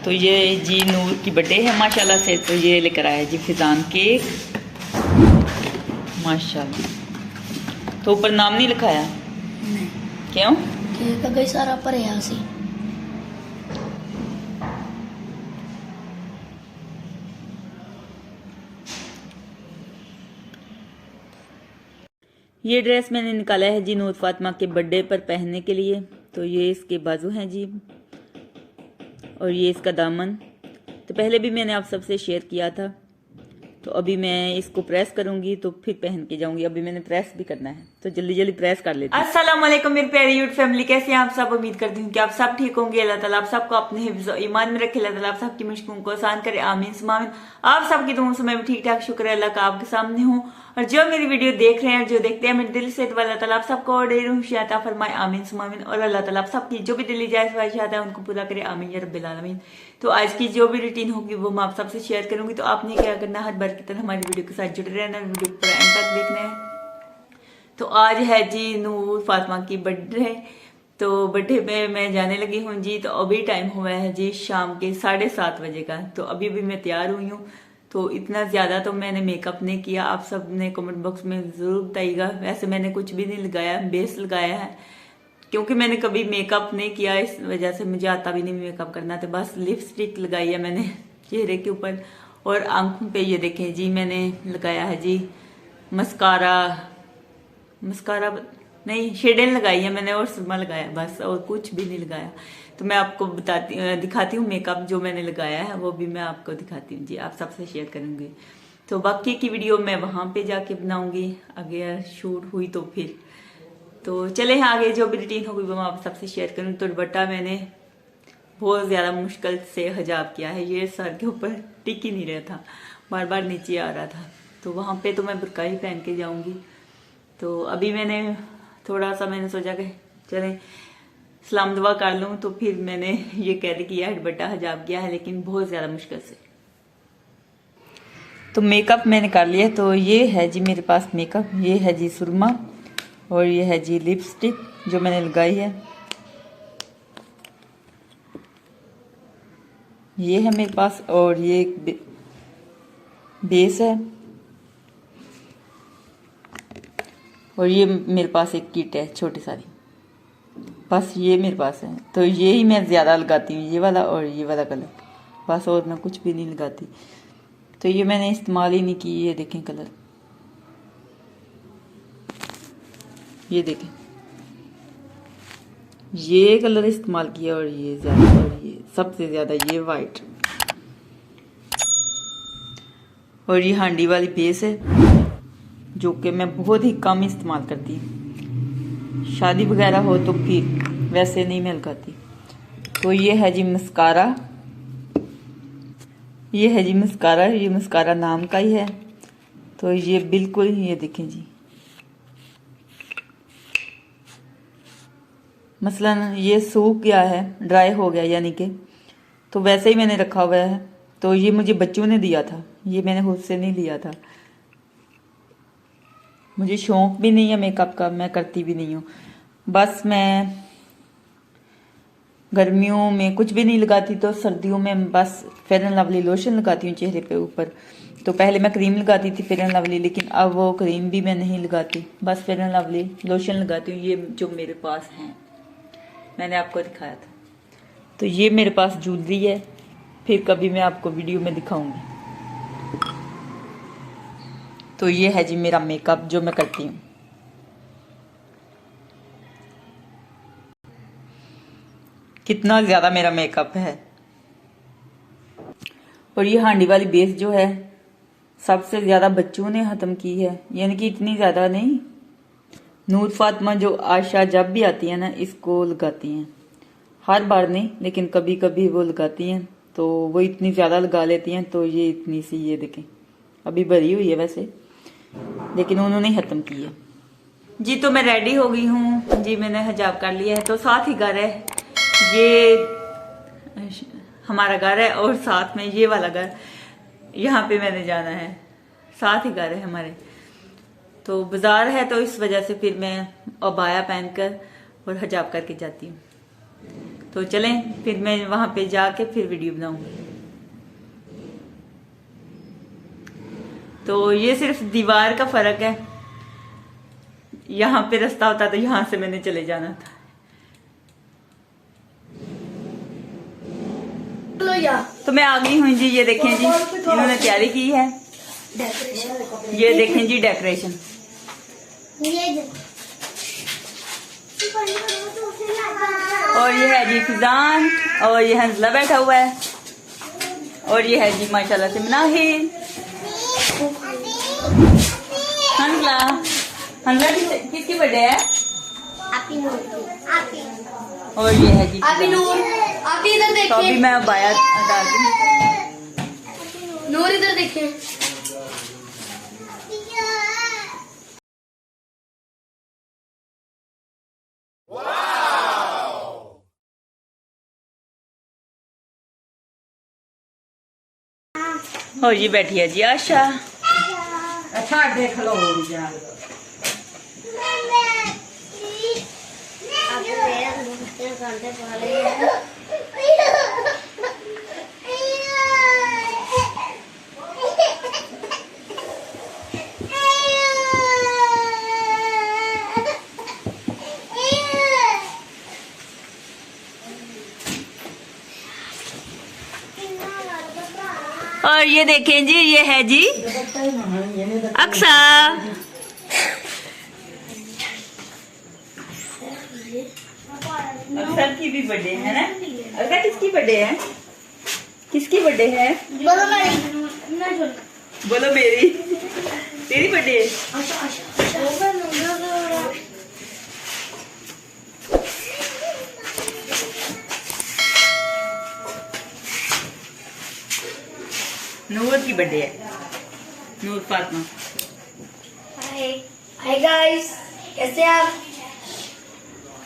तो ये जी नूर की बर्थडे है माशाल्लाह से, तो ये लेकर आया जी फिजान केक माशाल्लाह। तो ऊपर नाम नहीं लिखाया? नहीं। क्यों? केक गई सारा भरिया सी। ये ड्रेस मैंने निकाला है जी नूर फातिमा के बर्थडे पर पहनने के लिए। तो ये इसके बाजू हैं जी, और ये इसका दामन। तो पहले भी मैंने आप सबसे शेयर किया था। तो अभी मैं इसको प्रेस करूंगी तो फिर पहन के जाऊंगी। अभी मैंने प्रेस भी करना है, तो जल्दी जल्दी प्रेस कर लेती हूँ। अस्सलाम वालेकुम मेरी प्यारी यूट्यूब फैमिली, कैसे हैं आप सब? उम्मीद करती हूँ कि आप सब ठीक होंगे। अल्लाह ताला आप सबको अपने हिफ्ज़ और ईमान में रखे। अल्लाह ताला आप सबकी मुश्किलों को आसान करे, आमीन सुम्मा आमीन। आप सबकी दुआओं से मैं भी ठीक ठाक, शुक्र है अल्लाह का आपके सामने हूँ। और जो मेरी वीडियो देख रहे हैं, जो देखते हैं मेरे दिल से, तो अल्लाह ताला आप सबको ढेर खुशियां अता फरमाए, आमीन सुम्मा आमीन। और अल्लाह ताला आप सबकी जो भी दिली जायज़ ख्वाहिशात है उनको पूरा करे, आमीन या रब्बिल आलमीन। तो आज की जो भी रूटीन होगी वो मैं आप सबसे शेयर करूंगी। तो आपने क्या करना है, हर बार की तरह हमारी वीडियो के साथ जुड़े रहना, वीडियो पूरा एंड तक देखना है। तो आज है जी नूर फातिमा की बर्थडे। तो बर्थडे पे मैं जाने लगी हूँ जी। तो अभी टाइम हुआ है जी शाम के 7:30 बजे का। तो अभी भी मैं तैयार हुई हूँ। तो इतना ज्यादा तो मैंने मेकअप नहीं किया, आप सब ने कमेंट बॉक्स में जरूर बताइएगा। वैसे मैंने कुछ भी नहीं लगाया, बेस लगाया है, क्योंकि मैंने कभी मेकअप नहीं किया, इस वजह से मुझे आता भी नहीं मेकअप करना। तो बस लिपस्टिक लगाई है मैंने चेहरे के ऊपर, और आंखों पे ये देखें जी मैंने लगाया है जी मस्कारा नहीं, शेडें लगाई है मैंने और सुरमा लगाया, बस और कुछ भी नहीं लगाया। तो मैं आपको दिखाती हूँ मेकअप जो मैंने लगाया है, वो भी मैं आपको दिखाती हूँ जी, आप सबसे शेयर करूंगी। तो बाकी की वीडियो मैं वहां पे जाके बनाऊंगी, अगर शूट हुई तो फिर। तो चले आगे जो भी रूटीन होगी वो मैं आप सबसे शेयर करूंगी। तो दुपट्टा मैंने बहुत ज्यादा मुश्किल से हिजाब किया है, ये सर के ऊपर टिक ही नहीं रहा था, बार बार नीचे आ रहा था। तो वहां पे तो मैं बुर्का ही पहन के जाऊंगी। तो अभी मैंने थोड़ा सा मैंने सोचा कि चलें सलाम दुआ कर लूं, तो फिर मैंने ये कैरी किया है, दुपट्टा हिजाब किया है, लेकिन बहुत ज्यादा मुश्किल से। तो मेकअप मैंने कर लिया। तो ये है जी मेरे पास मेकअप, ये है जी सुरमा, और ये है जी लिपस्टिक जो मैंने लगाई है, ये है मेरे पास, और ये एक बेस है, और ये मेरे पास एक किट है छोटी सारी, बस ये मेरे पास है। तो ये ही मैं ज्यादा लगाती हूँ, ये वाला और ये वाला कलर, बस और मैं कुछ भी नहीं लगाती। तो ये मैंने इस्तेमाल ही नहीं की, ये देखें कलर, ये देखें ये कलर इस्तेमाल किया, और ये ज्यादा, और ये सबसे ज्यादा ये वाइट, और ये हांडी वाली बेस है जो कि मैं बहुत ही कम इस्तेमाल करती हूँ, शादी वगैरह हो तो फिर, वैसे नहीं मैं लगाती। तो ये है जी मस्कारा, ये है जी मस्कारा, ये मस्कारा नाम का ही है। तो ये बिल्कुल ये देखें जी, मसलन ये सूख गया है, ड्राई हो गया यानी कि, तो वैसे ही मैंने रखा हुआ है। तो ये मुझे बच्चों ने दिया था, ये मैंने खुद से नहीं लिया था। मुझे शौक भी नहीं है मेकअप का, मैं करती भी नहीं हूँ। बस मैं गर्मियों में कुछ भी नहीं लगाती, तो सर्दियों में बस फेयर एंड लवली लोशन लगाती हूँ चेहरे पे ऊपर। तो पहले मैं क्रीम लगाती थी फेयर एंड लवली, लेकिन अब वो क्रीम भी मैं नहीं लगाती, बस फेयर एंड लवली लोशन लगाती हूँ। ये जो मेरे पास है मैंने आपको दिखाया था। तो ये मेरे पास ज्वेलरी है, फिर कभी मैं आपको वीडियो में दिखाऊंगी। तो ये है जी मेरा मेकअप जो मैं करती हूँ। कितना ज्यादा मेरा मेकअप है। और ये हांडी वाली बेस जो है सबसे ज्यादा बच्चों ने खत्म की है, यानी कि इतनी ज्यादा नहीं। नूर फातिमा जो आशा जब भी आती है ना, इसको लगाती हैं, हर बार नहीं लेकिन कभी कभी वो लगाती हैं। तो वो इतनी ज्यादा लगा लेती हैं, तो ये इतनी सी ये देखें अभी भरी हुई है वैसे, लेकिन उन्होंने खत्म की है जी। तो मैं रेडी हो गई हूँ जी, मैंने हिजाब कर लिया है। तो साथ ही घर है, ये हमारा घर है, और साथ में ये वाला घर, यहाँ पे मैंने जाना है, साथ ही घर है हमारे। तो बाजार है, तो इस वजह से फिर मैं अबाया पहनकर और हिजाब करके जाती हूँ। तो चलें फिर मैं वहां पे जाके फिर वीडियो बनाऊंगी। तो ये सिर्फ दीवार का फर्क है, यहाँ पे रास्ता होता तो यहाँ से मैंने चले जाना था। चलो यार, तो मैं आ गई हूँ जी। ये देखें जी, इन्होंने तैयारी की है। ये देखें जी डेकोरेशन। और ये है जी फिजान, और ये हंसला बैठा हुआ है, और ये है जी माशाल्लाह से मुनाहिल। हंसला, हंसला किसकी बर्थडे है? और ये है जी आप नूर, आप इधर तो अभी देखिए। मैं बाया डालती हूँ। नूर इधर देखिए। और ये बैठी है जी आशा। अच्छा देख लो यार। और ये देखें जी, ये है जी अक्सा। अक्सर की भी बर्थडे है ना? अक्सा किसकी बर्थडे है? किसकी बर्थडे है? बोलो मेरी। तेरी बर्थडे है? नूर की बर्थडे है, नूर फातिमा। हाय गाइस, कैसे आप?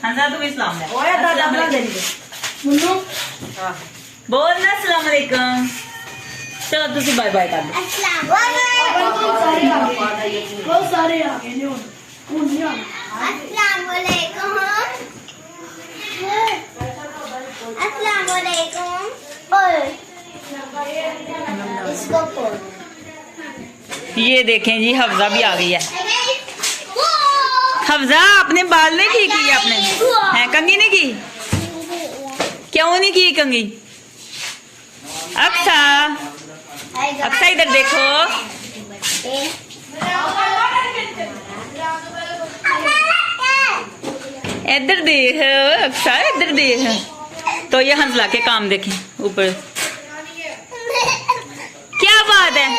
हंसा तुम इस्लाम है। ओए दादा अपना दे दे। मुन्नू, बोल ना अस्सलाम वालेकुम। चलो तुसी बाय बाय कर दो। बहुत सारे आ गए ने। ये देखें जी हफ्जा भी आ गई है। हफ्जा अपने बाल नहीं ठीक किए आपने? हैं कंघी नहीं की? क्यों नहीं की कंघी? अक्सा, अक्सा इधर देखो। इधर देख अक्सा, इधर देख। तो ये हंसला के काम देखें ऊपर। क्या बात है?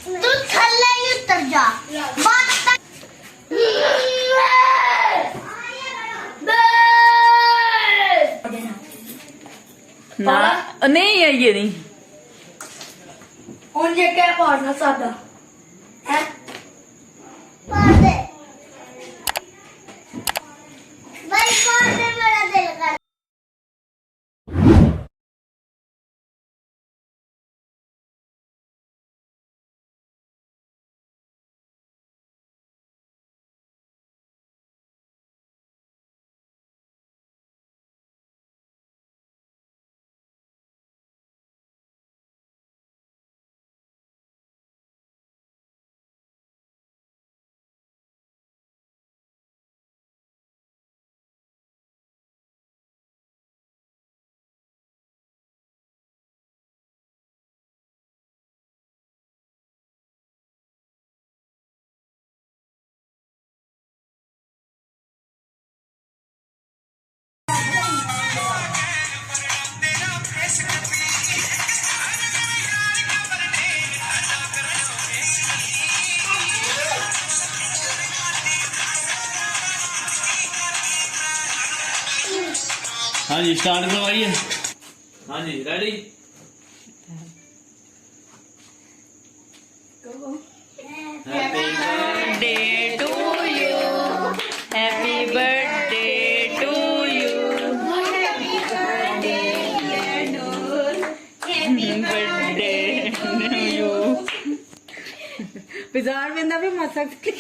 तू थल्ले ही उतर जा। ना नहीं है, ये नहीं। और ये क्या पाड़ना सादा है? हाँ जी स्टार्ट करवाइए। हाँ जी ready. Happy birthday to you, happy birthday to you, birthday to you. बाजार में ना भी मत सकते।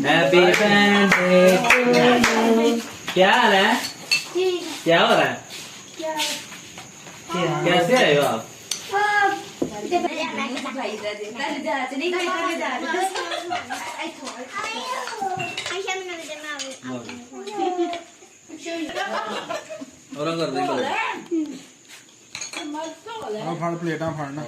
Happy birthday to you. क्या हाल है? क्या हो रहा है? कैसे आए हो आप? और कर दे ਫੜ ਪਲੇਟਾਂ ਫੜਨਾ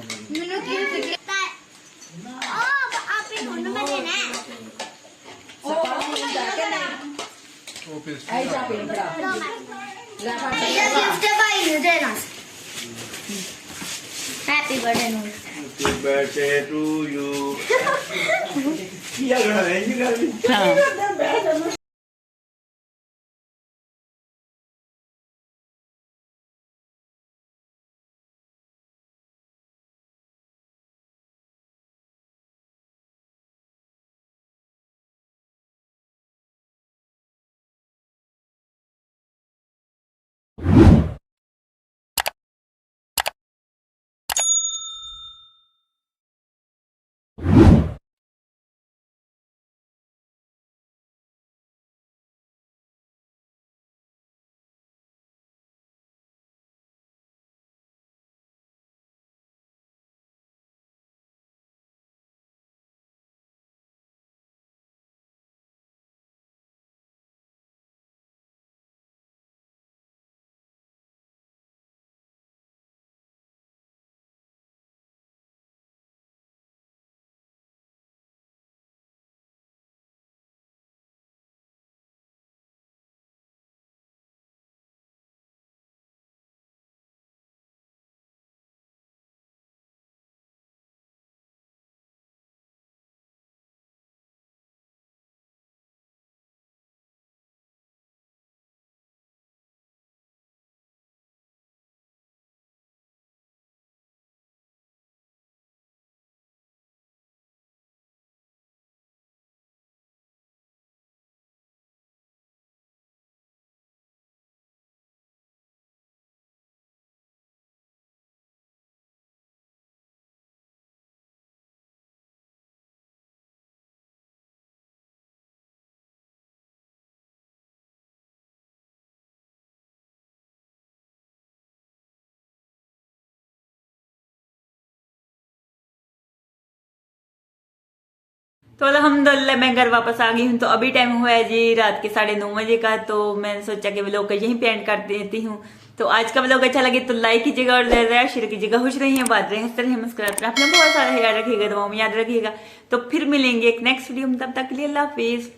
ਉਹ ਪੇਸਟਰੀ ਐ ਜਾ ਪੀ ਫੜਾ ਲੈ ਫੜ happy birthday Noor happy birthday to you ਕੀ ਆ ਗਣਾ ਹੈ ਜੀ ਗੱਲ हाँ तो अल्हम्दुलिल्लाह मैं घर वापस आ गई हूँ। तो अभी टाइम हुआ है जी रात के 9:30 का। तो मैंने सोचा कि व्लॉग को यहीं पे एंड कर देती हूँ। तो आज का व्लॉग अच्छा लगे तो लाइक कीजिएगा और शेयर कीजिएगा। खुश रहिए, बात रहे, हंसते रहिए, मुस्कुराते रहिए। अपना बहुत सारा ख्याल रखिएगा, दुआओं में याद रखिएगा। तो फिर मिलेंगे एक नेक्स्ट वीडियो में, तब तक के लिए अल्लाह हाफिज।